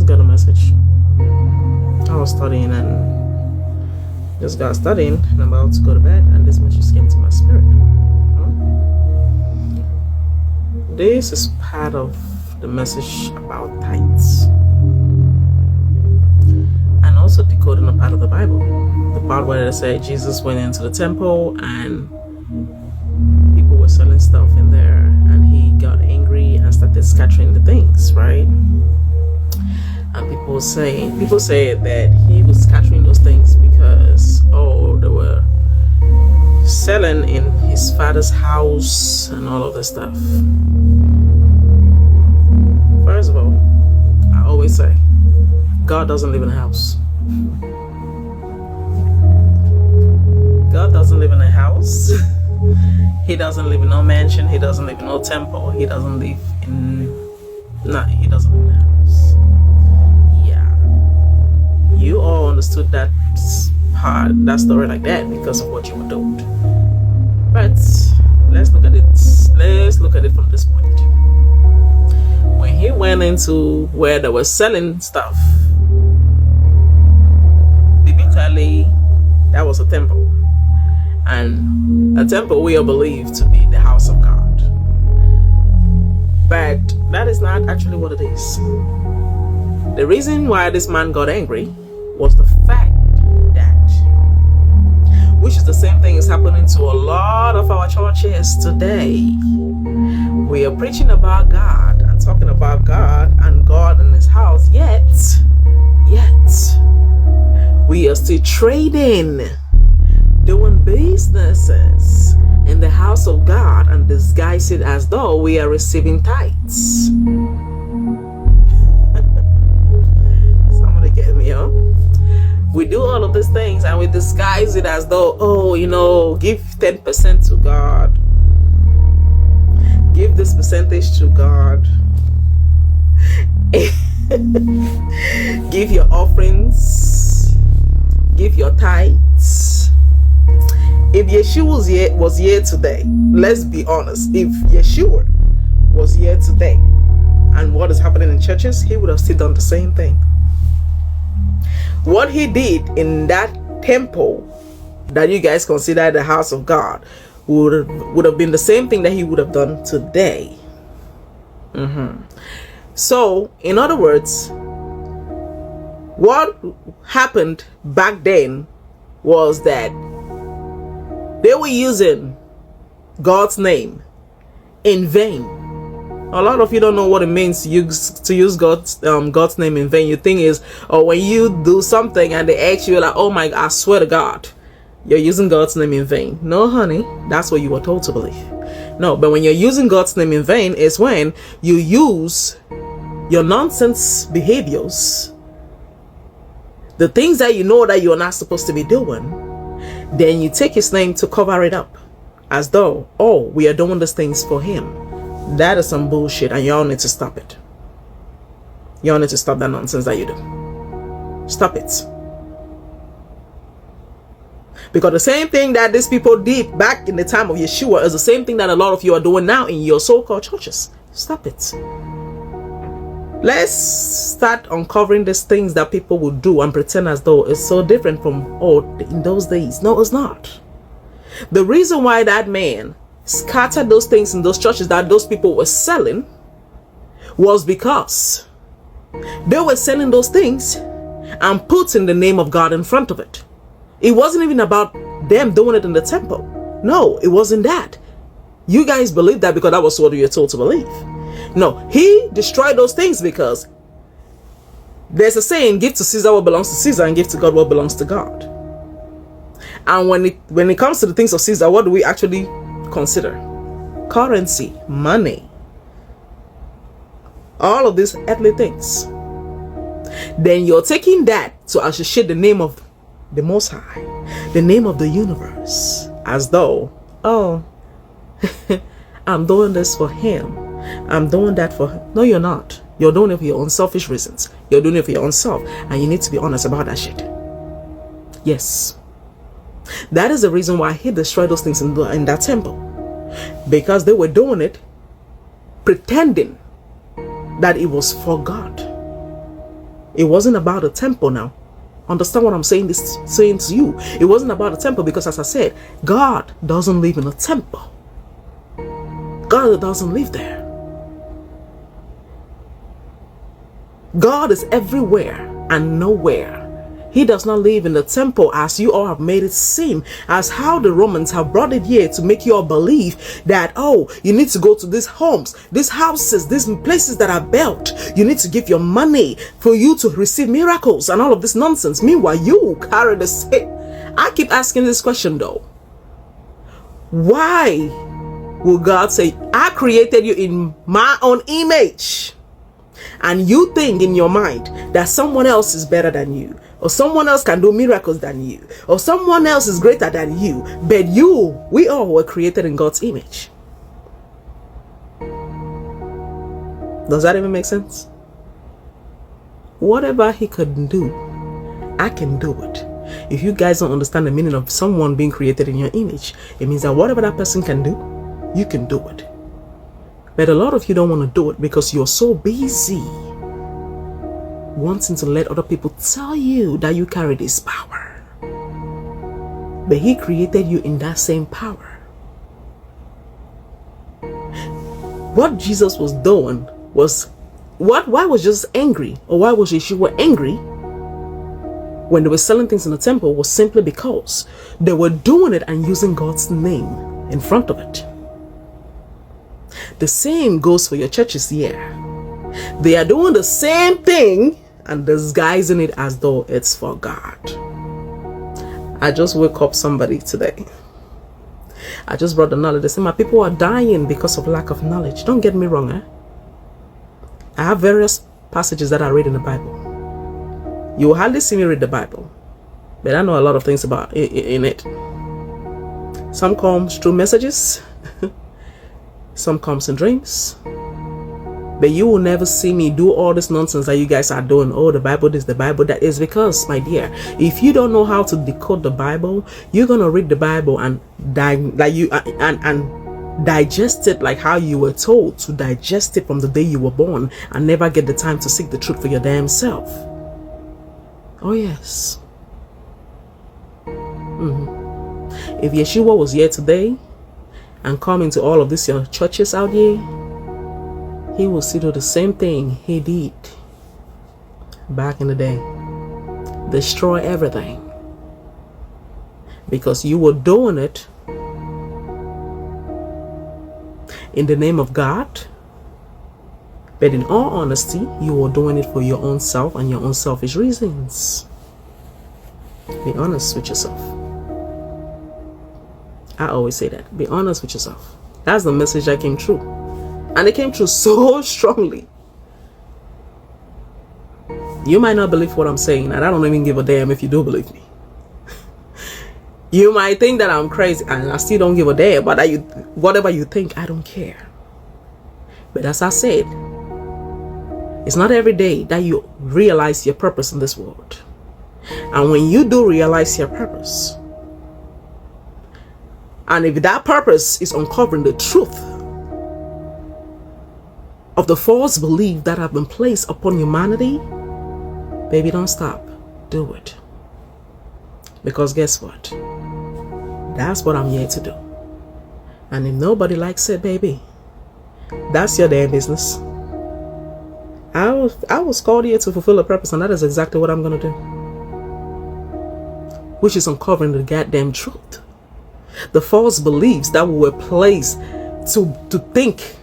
got a message. I was studying and just got studying and about to go to bed, and this message came to my spirit. This is part of the message about tithes, and also decoding a part of the Bible, the part where they say Jesus went into the temple and people were selling stuff in there, and he got angry and started scattering the things, right? And people say that he was scattering those things because they were selling in his father's house and all of this stuff. First of all, I always say God doesn't live in a house. God doesn't live in a house. He doesn't live in no mansion. He doesn't live in no temple. He doesn't live in a house. Yeah. You all understood that story like that because of what you were told. But let's look at it. Let's look at it from this point. When he went into where they were selling stuff, biblically, that was a temple. And a temple we are believed to be the house of God. But that is not actually what it is. The reason why this man got angry was the fact that, which is the same thing is happening to a lot of our churches today. We are preaching about God and talking about God and God in his house, yet we are still trading, doing businesses in the house of God and disguise it as though we are receiving tithes. Somebody get me, huh? We do all of these things and we disguise it as though, give 10% to God. Give this percentage to God. Give your offerings. Give your tithes. If Yeshua was here today, let's be honest, if Yeshua was here today and what is happening in churches, he would have still done the same thing. What he did in that temple that you guys consider the house of God would have been the same thing that he would have done today. So, in other words, what happened back then was that they were using God's name in vain. A lot of you don't know what it means to use God's name in vain. You think is, when you do something and they ask you like, oh my God, I swear to God, you're using God's name in vain. No, honey, that's what you were told to believe. No, but when you're using God's name in vain is when you use your nonsense behaviors, the things that you know that you're not supposed to be doing, then you take his name to cover it up as though, we are doing these things for him. That is some bullshit, and y'all need to stop it. Y'all need to stop that nonsense that you do. Stop it. Because the same thing that these people did back in the time of Yeshua is the same thing that a lot of you are doing now in your so-called churches. Stop it. Let's start uncovering these things that people will do and pretend as though it's so different from in those days. No, it's not. The reason why that man scattered those things in those churches that those people were selling was because they were selling those things and putting the name of God in front of it. It wasn't even about them doing it in the temple. No, it wasn't that. You guys believe that because that was what you're told to believe. No, he destroyed those things because there's a saying, give to Caesar what belongs to Caesar and give to God what belongs to God. And when it comes to the things of Caesar, what do we actually consider? Currency, money, all of these earthly things. Then you're taking that to associate the name of the Most High, the name of the universe, as though, I'm doing this for him, I'm doing that for him. No, you're not. You're doing it for your own selfish reasons. You're doing it for your own self, and you need to be honest about that shit. Yes, that is the reason why he destroyed those things in that temple, because they were doing it pretending that it was for God. It wasn't about a temple now. Understand what I'm saying to you. It wasn't about a temple because, as I said, God doesn't live in a temple. God doesn't live there. God is everywhere and nowhere. He does not live in the temple as you all have made it seem, as how the Romans have brought it here to make you all believe that, oh, you need to go to these homes, these houses, these places that are built. You need to give your money for you to receive miracles and all of this nonsense. Meanwhile, you carry the same. I keep asking this question though. Why will God say, I created you in my own image? And you think in your mind that someone else is better than you, or someone else can do miracles than you, or someone else is greater than you, but we all were created in God's image. Does that even make sense? Whatever he could do, I can do it. If you guys don't understand the meaning of someone being created in your image, it means that whatever that person can do, you can do it. But a lot of you don't want to do it because you're so busy wanting to let other people tell you that you carry this power. But he created you in that same power. What Jesus was doing was, why was Jesus angry? Or why was Yeshua angry when they were selling things in the temple? Was simply because they were doing it and using God's name in front of it. The same goes for your churches here. They are doing the same thing and disguising it as though it's for God. I just woke up somebody today. I just brought the knowledge. They say my people are dying because of lack of knowledge. Don't get me wrong, eh? I have various passages that I read in the Bible. You will hardly see me read the Bible, but I know a lot of things about in it. Some comes through messages. Some comes in dreams. But you will never see me do all this nonsense that you guys are doing. Oh, the Bible this, the Bible that. Is because, my dear, if you don't know how to decode the Bible, you're gonna read the Bible and digest it like how you were told to digest it from the day you were born, and never get the time to seek the truth for your damn self. Oh yes. If Yeshua was here today and come into all of these your churches out here, he will still do the same thing he did back in the day. Destroy everything. Because you were doing it in the name of God, but in all honesty, you were doing it for your own self and your own selfish reasons. Be honest with yourself. I always say that. Be honest with yourself. That's the message that came true. And it came true so strongly. You might not believe what I'm saying, and I don't even give a damn if you do believe me. You might think that I'm crazy, and I still don't give a damn. But whatever you think, I don't care. But as I said, it's not every day that you realize your purpose in this world. And when you do realize your purpose, and if that purpose is uncovering the truth of the false belief that have been placed upon humanity, baby, don't stop. Do it. Because guess what? That's what I'm here to do. And if nobody likes it, baby, that's your damn business. I was called here to fulfill a purpose, and that is exactly what I'm going to do. Which is uncovering the goddamn truth. The false beliefs that were placed to think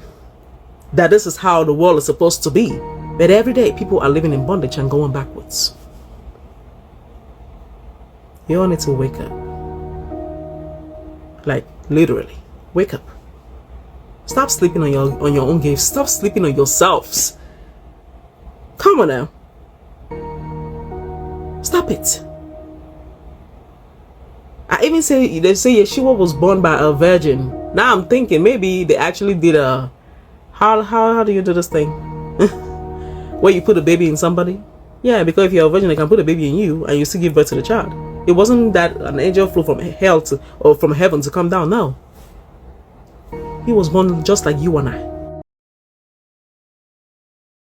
that this is how the world is supposed to be. But every day people are living in bondage and going backwards. You all need to wake up. Like literally, wake up. Stop sleeping on your own gifts. Stop sleeping on yourselves. Come on now. Stop it. I even say, they say Yeshua was born by a virgin. Now I'm thinking maybe they actually did a, how do you do this thing? Where you put a baby in somebody? Yeah, because if you're a virgin, they can put a baby in you and you still give birth to the child. It wasn't that an angel flew from hell or from heaven to come down. No. He was born just like you and I.